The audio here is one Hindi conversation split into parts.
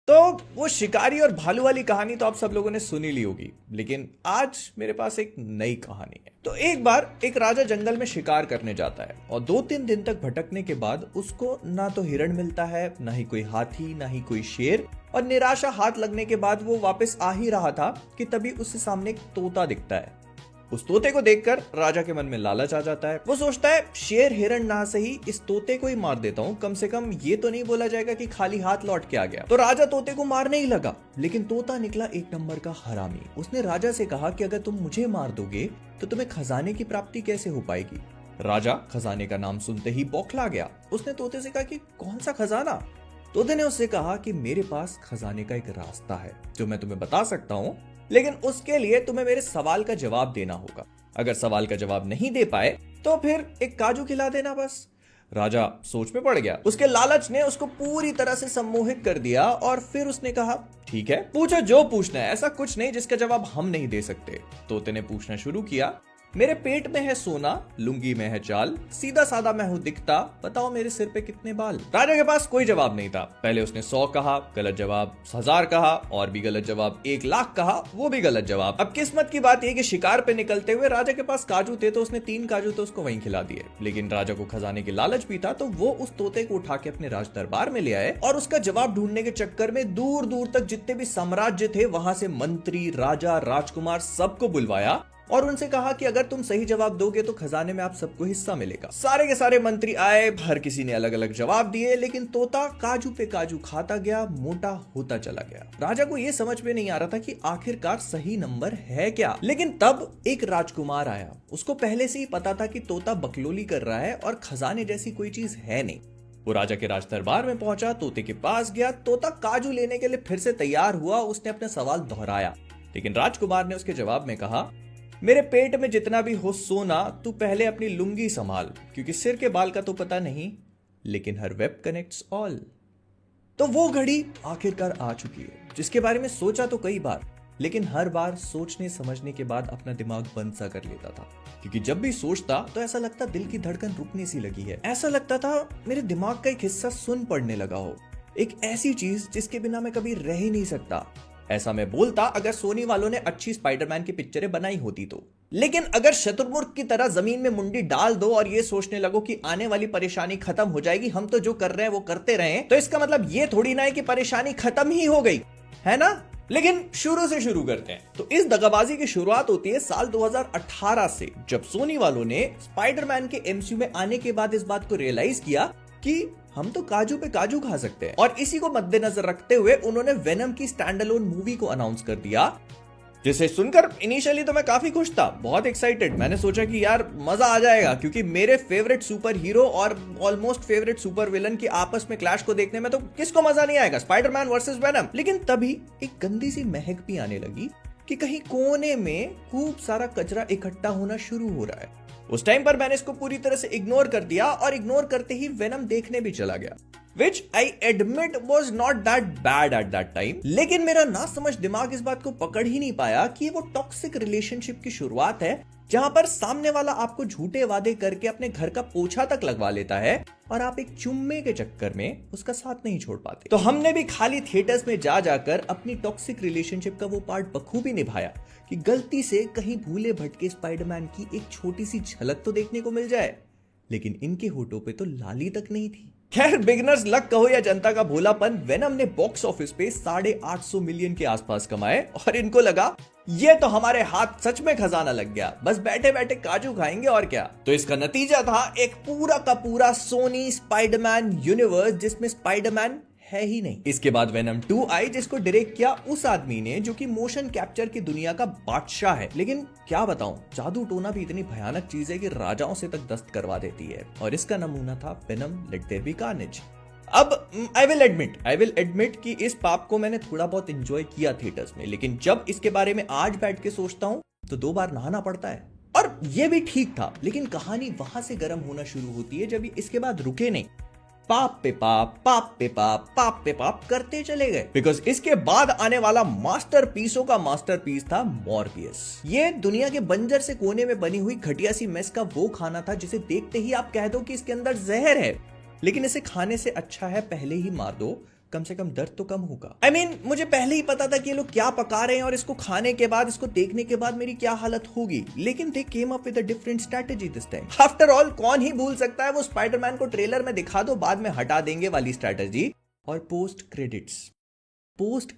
तो वो शिकारी और भालू वाली कहानी तो आप सब लोगों ने सुनी ली होगी, लेकिन आज मेरे पास एक नई कहानी है। तो एक बार एक राजा जंगल में शिकार करने जाता है और 2-3 दिन तक भटकने के बाद उसको ना तो हिरण मिलता है, ना ही कोई हाथी, ना ही कोई शेर, और निराशा हाथ लगने के बाद वो वापस आ ही रहा था कि तभी उसके सामने एक तोता दिखता है। उस तोते को देखकर राजा के मन में लालच आ जाता है। वो सोचता है शेर हिरण ना सही, इस तोते को ही मार देता हूँ, कम से कम ये तो नहीं बोला जाएगा कि खाली हाथ लौट के आ गया। तो राजा तोते को मारने ही लगा, लेकिन तोता निकला एक नंबर का हरामी। उसने राजा से कहा कि अगर तुम मुझे मार दोगे तो तुम्हें खजाने की प्राप्ति कैसे हो पाएगी। राजा खजाने का नाम सुनते ही बौखला गया। उसने तोते से कहा कि कौन सा खजाना। तोते ने उससे कहा कि मेरे पास खजाने का एक रास्ता है जो मैं तुम्हें बता सकता हूँ, लेकिन उसके लिए तुम्हें मेरे सवाल का जवाब देना होगा। अगर सवाल का जवाब नहीं दे पाए तो फिर एक काजू खिला देना बस। राजा सोच में पड़ गया। उसके लालच ने उसको पूरी तरह से सम्मोहित कर दिया और फिर उसने कहा ठीक है, पूछो जो पूछना है, ऐसा कुछ नहीं जिसका जवाब हम नहीं दे सकते। तोते ने पूछना शुरू किया, मेरे पेट में है सोना, लुंगी में है चाल, सीधा साधा मैं हूं दिखता, बताओ मेरे सिर पे कितने बाल। राजा के पास कोई जवाब नहीं था। पहले उसने 100 कहा, गलत जवाब, 1000 कहा, और भी गलत जवाब, 1,00,000 कहा, वो भी गलत जवाब। अब किस्मत की बात यह कि शिकार पे निकलते हुए राजा के पास काजू थे, तो उसने 3 काजू तो उसको वहीं खिला दिए। लेकिन राजा को खजाने की लालच भी था, तो वो उस तोते को उठा के अपने राज दरबार में ले आए और उसका जवाब ढूंढने के चक्कर में दूर दूर तक जितने भी साम्राज्य थे वहां से मंत्री, राजा, राजकुमार सबको बुलवाया और उनसे कहा कि अगर तुम सही जवाब दोगे तो खजाने में आप सबको हिस्सा मिलेगा। सारे के सारे मंत्री आए, हर किसी ने अलग अलग जवाब दिए, लेकिन तोता काजू पे काजू खाता गया, मोटा होता चला गया। राजा को यह समझ में नहीं आ रहा था कि आखिरकार सही नंबर है क्या। लेकिन तब एक राजकुमार आया। उसको पहले से ही पता था कि तोता बकलोली कर रहा है और खजाने जैसी कोई चीज है नहीं। वो राजा के राज दरबार में पहुंचा, तोते के पास गया। तोता काजू लेने के लिए फिर से तैयार हुआ। उसने अपना सवाल दोहराया, लेकिन राजकुमार ने उसके जवाब में कहा, मेरे पेट में जितना भी हो सोना, तू पहले अपनी लुंगी संभाल, क्योंकि सिर के बाल का तो पता नहीं, लेकिन हर वेब कनेक्ट्स ऑल। तो वो घड़ी आखिरकार आ चुकी है जिसके बारे में सोचा तो कई बार, लेकिन हर बार सोचने समझने के बाद अपना दिमाग बंद सा कर लेता था, क्योंकि जब भी सोचता तो ऐसा लगता दिल की धड़कन रुकने सी लगी है। ऐसा लगता था मेरे दिमाग का एक हिस्सा सुन पड़ने लगा हो, एक ऐसी चीज जिसके बिना मैं कभी रह ही नहीं सकता। ऐसा मैं बोलता अगर सोनी वालों ने अच्छी स्पाइडरमैन की पिक्चरें बनाई होती तो। लेकिन अगर शत्रुमुर्ग की तरह जमीन में मुंडी डाल दो और ये सोचने लगो कि आने वाली परेशानी खत्म हो जाएगी, हम तो जो कर रहे हैं वो करते रहें, तो इसका मतलब ये थोड़ी ना है कि परेशानी खत्म ही हो गई, है ना। लेकिन शुरू से शुरू करते हैं। तो इस दगाबाजी की शुरुआत होती है साल 2018 से, जब सोनी वालों ने स्पाइडरमैन के एमसीयू में आने के बाद इस बात को रियलाइज किया कि हम तो काजू पे काजू खा सकते हैं। और इसी को मद्देनजर रखते हुए उन्होंने वेनम की स्टैंड अलोन मूवी को अनाउंस कर दिया, जिसे सुनकर इनिशियली तो मैं काफी खुश था, बहुत एक्साइटेड। मैंने सोचा कि यार मजा आ जाएगा, क्योंकि मेरे फेवरेट सुपर हीरो और ऑलमोस्ट फेवरेट सुपर विलन की आपस में क्लैश को देखने में तो किसको मजा नहीं आएगा, स्पाइडरमैन वर्सेस वेनम। लेकिन तभी एक गंदी सी महक भी आने लगी कि कहीं कोने में खूब सारा कचरा इकट्ठा होना शुरू हो रहा है। उस टाइम पर मैंने इसको पूरी तरह से इग्नोर कर दिया और इग्नोर करते ही वेनम देखने भी चला गया, which I admit was not that bad at that time। लेकिन मेरा ना समझ दिमाग इस बात को पकड़ ही नहीं पाया कि वो टॉक्सिक रिलेशनशिप की शुरुआत है, जहां पर सामने वाला आपको झूठे वादे करके अपने घर का पोछा तक लगवा लेता है और आप एक चुम्मे के चक्कर में उसका साथ नहीं छोड़ पाते। तो हमने भी खाली थिएटर्स में जा जाकर अपनी टॉक्सिक रिलेशनशिप का वो पार्ट बखूबी निभाया कि गलती से कहीं भूले भटके स्पाइडरमैन की एक छोटी सी झलक तो देखने को मिल जाए। लेकिन इनके होठों पे तो लाली तक नहीं थी। खैर, बिगनर्स लक कहो या जनता का भोलापन, वेनम ने बॉक्स ऑफिस पे 850 मिलियन के आसपास कमाए और इनको लगा ये तो हमारे हाथ सच में खजाना लग गया, बस बैठे बैठे काजू खाएंगे और क्या। तो इसका नतीजा था एक पूरा का पूरा सोनी स्पाइडरमैन यूनिवर्स, जिसमें स्पाइडरमैन है ही नहीं। इसके बाद वेनम 2 आई, जिसको डायरेक्ट किया उस आदमी ने जो कि मोशन कैप्चर की दुनिया का बादशाह है। लेकिन क्या बताऊं, जादू टोना भी इतनी भयानक चीज है कि राजाओं से तक दस्त करवा देती है, और इसका नमूना था Venom let there be carnage. अब आई विल एडमिट कि इस पाप को मैंने थोड़ा बहुत एंजॉय किया थिएटर्स में, लेकिन जब इसके बारे में आज बैठ के सोचता हूं तो 2 बार नहाना पड़ता है। और ये भी ठीक था, लेकिन कहानी वहां से गर्म होना शुरू होती है जब ये इसके बाद रुके नहीं, पाप पे पाप, पाप पे पाप, पाप पे पाप करते चले गए। बिकॉज इसके बाद आने वाला मास्टरपीसों का मास्टरपीस था मॉर्बियस। ये दुनिया के बंजर से कोने में बनी हुई घटिया सी मेस का वो खाना था जिसे देखते ही आप कह दो कि इसके अंदर जहर है, लेकिन इसे खाने से अच्छा है पहले ही मार दो, कम से कम दर्द तो कम होगा। I mean, मुझे पहले ही पता था कि ये लोग क्या पका रहे हैं और इसको खाने के बाद, इसको देखने के बाद मेरी क्या हालत होगी, लेकिन they came up with a different strategy this time. After all, कौन ही भूल सकता है वो स्पाइडरमैन को ट्रेलर में दिखा दो बाद में हटा देंगे वाली स्ट्रैटेजी। और पोस्ट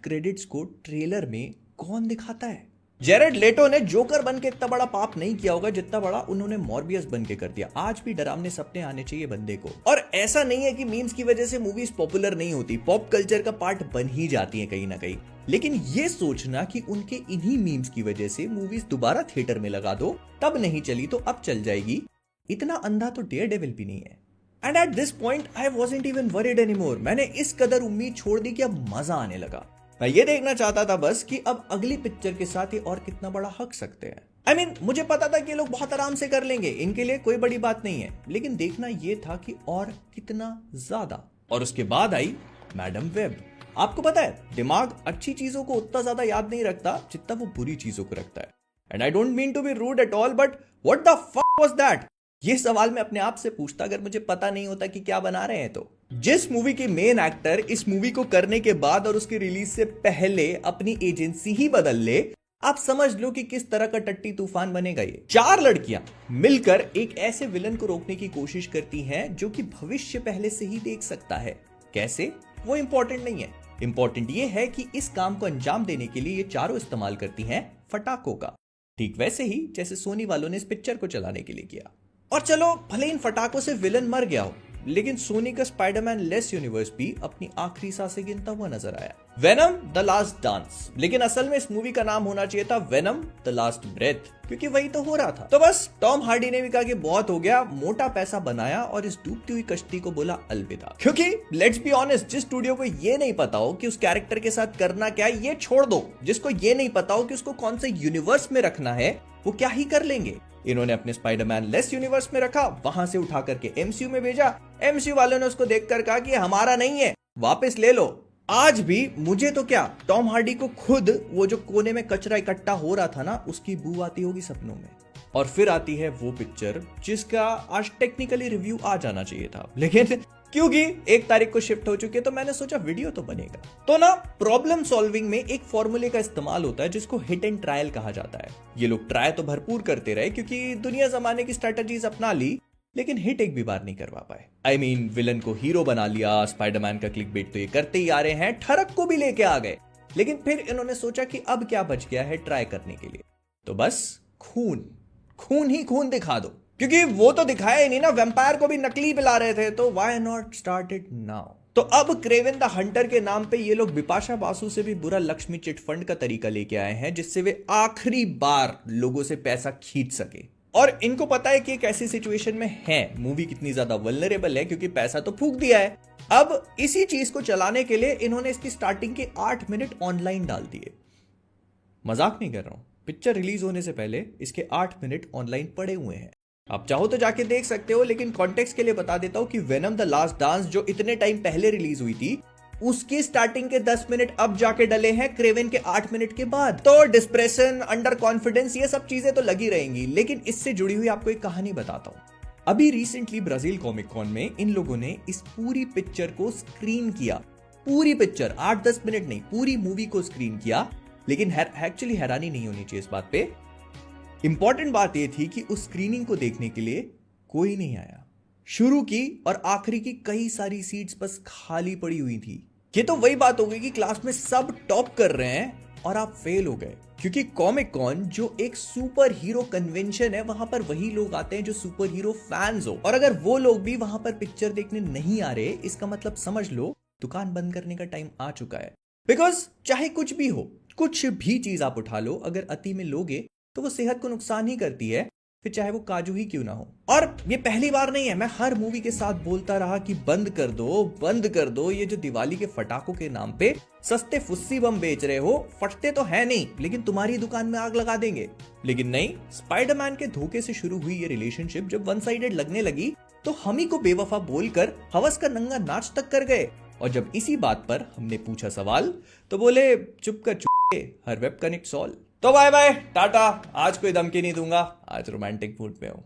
क्रेडिट्स को ट्रेलर में कौन दिखाता है? जेरेड लेटो ने जोकर बन के इतना बड़ा पाप नहीं किया होगा जितना बड़ा उन्होंने मॉर्बियस बन के कर दिया। आज भी डरावने सपने आने चाहिए बंदे को। और ऐसा नहीं है कि मीम्स की वजह से मूवीज पॉपुलर नहीं होती, पॉप कल्चर का पार्ट बन ही जाती है कहीं ना कहीं। लेकिन ये सोचना कि उनके इन्हीं मीम्स की वजह से मूवीज दोबारा थिएटर में लगा दो, तब नहीं चली तो अब चल जाएगी, इतना अंधा तो डेयर डेविल भी नहीं है। And at this point I wasn't even worried anymore. मैंने इस कदर उम्मीद छोड़ दी कि अब मजा आने लगा। मैं ये देखना चाहता था बस कि अब अगली पिक्चर के साथ ये और कितना बड़ा हक सकते हैं। I mean, मुझे पता था कि ये लोग बहुत आराम से कर लेंगे, इनके लिए कोई बड़ी बात नहीं है, लेकिन देखना ये था कि और कितना ज्यादा। और उसके बाद आई मैडम वेब। आपको पता है, दिमाग अच्छी चीजों को उतना ज्यादा याद नहीं रखता जितना वो बुरी चीजों को रखता है। And I don't mean to be rude at all, but what the fuck was that? ये सवाल मैं अपने आप से पूछता अगर मुझे पता नहीं होता कि क्या बना रहे हैं तो। जिस मूवी के मेन एक्टर इस मूवी को करने के बाद और उसकी रिलीज से पहले अपनी एजेंसी ही बदल ले, आप समझ लो कि किस तरह का टट्टी तूफान बनेगा ये। 4 लड़कियां मिलकर एक ऐसे विलन को रोकने की कोशिश करती हैं जो कि भविष्य पहले से ही देख सकता है। कैसे, वो इंपॉर्टेंट नहीं है। इंपॉर्टेंट ये है कि इस काम को अंजाम देने के लिए ये चारों इस्तेमाल करती हैं फटाकों का, ठीक वैसे ही जैसे सोनी वालों ने इस पिक्चर को चलाने के लिए किया। और चलो भले इन फटाकों से विलन मर गया हो, लेकिन सोनी का स्पाइडरमैन लेस यूनिवर्स भी अपनी आखिरी सांसें गिनता हुआ नजर आया। वेनम द लास्ट डांस, लेकिन असल में इस मूवी का नाम होना चाहिए था वेनम द लास्ट ब्रेथ, क्योंकि वही तो हो रहा था। तो बस टॉम हार्डी ने भी कहा कि बहुत हो गया, मोटा पैसा बनाया और इस डूबती हुई कश्ती को बोला अलविदा। क्योंकि लेट्स बी ऑनेस्ट, जिस स्टूडियो को ये नहीं पता हो कि उस कैरेक्टर के साथ करना क्या है, ये छोड़ दो। जिसको ये नहीं पता हो कि उसको कौन से यूनिवर्स में रखना है, वो क्या ही कर लेंगे। इन्होंने अपने स्पाइडरमैन लेस यूनिवर्स में रखा, वहां से उठा करके एमसीयू में भेजा। एमसीयू वालों ने उसको देखकर कहा कि हमारा नहीं है, वापस ले लो। आज भी मुझे तो क्या, टॉम हार्डी को खुद वो जो कोने में कचरा इकट्ठा हो रहा था ना, उसकी बू आती होगी सपनों में। और फिर आती है वो पिक्चर जिसका आज टेक्निकली रिव्यू आ जाना चाहिए था, लेकिन क्योंकि 1 तारीख को शिफ्ट हो चुकी है तो मैंने सोचा वीडियो तो बनेगा। तो ना, प्रॉब्लम सॉल्विंग में एक फॉर्मूले का इस्तेमाल होता है जिसको हिट एंड ट्रायल कहा जाता है। ये लोग ट्राई तो भरपूर करते रहे क्योंकि दुनिया जमाने की स्ट्रेटजीज अपना ली, लेकिन हिट एक भी बार नहीं करवा पाए। आई मीन, विलन को हीरो बना लिया, स्पाइडरमैन का क्लिकबेट तो ये करते ही आ रहे हैं, ठरक को भी लेके आ गए, लेकिन फिर इन्होंने सोचा कि अब क्या बच गया है ट्राई करने के लिए, तो बस खून ही खून दिखा दो। क्योंकि वो तो दिखाया ही नहीं ना, वैम्पायर को भी नकली पिला रहे थे, तो why not start it now. तो अब क्रेवन द हंटर के नाम पे ये लोग बिपाशा बासु से भी बुरा लक्ष्मी चिट फंड का तरीका लेके आए हैं, जिससे वे आखिरी बार लोगों से पैसा खींच सके। और इनको पता है कि एक ऐसी सिचुएशन में है, मूवी कितनी ज्यादा वल्नरेबल है क्योंकि पैसा तो फूंक दिया है। अब इसी चीज को चलाने के लिए इन्होंने इसकी स्टार्टिंग के 8 मिनट ऑनलाइन डाल दिए। मजाक नहीं कर रहा हूं, पिक्चर रिलीज होने से पहले इसके 8 मिनट ऑनलाइन पड़े हुए हैं। आप चाहो तो जाके देख सकते हो, लेकिन कॉन्टेक्स्ट के लिए बता देता हूं कि वेनम द लास्ट डांस जो इतने टाइम पहले रिलीज हुई थी, उसकी स्टार्टिंग के 10 मिनट अब जाके डले हैं क्रेवन के 8 मिनट के बाद। तो डिस्प्रेशन, अंडर कॉन्फिडेंस, ये सब चीजें तो लगी रहेंगी, लेकिन इससे जुड़ी हुई आपको एक कहानी बताता हूं। अभी रिसेंटली ब्राजील कॉमिक कॉन में इन लोगों ने इस पूरी पिक्चर को स्क्रीन किया। पूरी पिक्चर 8-10 मिनट नहीं, पूरी मूवी को स्क्रीन किया। लेकिन एक्चुअली हैरानी नहीं होनी चाहिए इस बात पे। इंपॉर्टेंट बात यह थी कि उस स्क्रीनिंग को देखने के लिए कोई नहीं आया। शुरू की और आखिरी की कई सारी सीट्स बस खाली पड़ी हुई थी। ये तो वही बात हो गई कि क्लास में सब टॉप कर रहे हैं और आप फेल हो गए, क्योंकि कॉमिक कॉन जो एक सुपर हीरो कन्वेंशन है, वहां पर वही लोग आते हैं जो सुपर हीरो फैंस हो, और अगर वो लोग भी वहां पर पिक्चर देखने नहीं आ रहे, इसका मतलब समझ लो दुकान बंद करने का टाइम आ चुका है। बिकॉज चाहे कुछ भी हो, कुछ भी चीज आप उठा लो, अगर अति में लोगे तो वो सेहत को नुकसान ही करती है, फिर चाहे वो काजू ही क्यों ना हो। और ये पहली बार नहीं है, मैं हर मूवी के साथ बोलता रहा कि बंद कर दो ये जो दिवाली के फटाकों के नाम पे सस्ते फुस्सी बम बेच रहे हो। फटते तो है नहीं, लेकिन तुम्हारी दुकान में आग लगा देंगे। लेकिन नहीं, स्पाइडरमैन के धोखे से शुरू हुई ये रिलेशनशिप जब वन साइडेड लगने लगी तो हम ही को बेवफा बोलकर हवस का नंगा नाच तक कर गए। और जब इसी बात पर हमने पूछा सवाल तो बोले चुप कर हर वेब कनेक्ट सॉल्व। तो बाय बाय टाटा, आज कोई धमकी नहीं दूंगा, आज रोमांटिक मूड में हूं।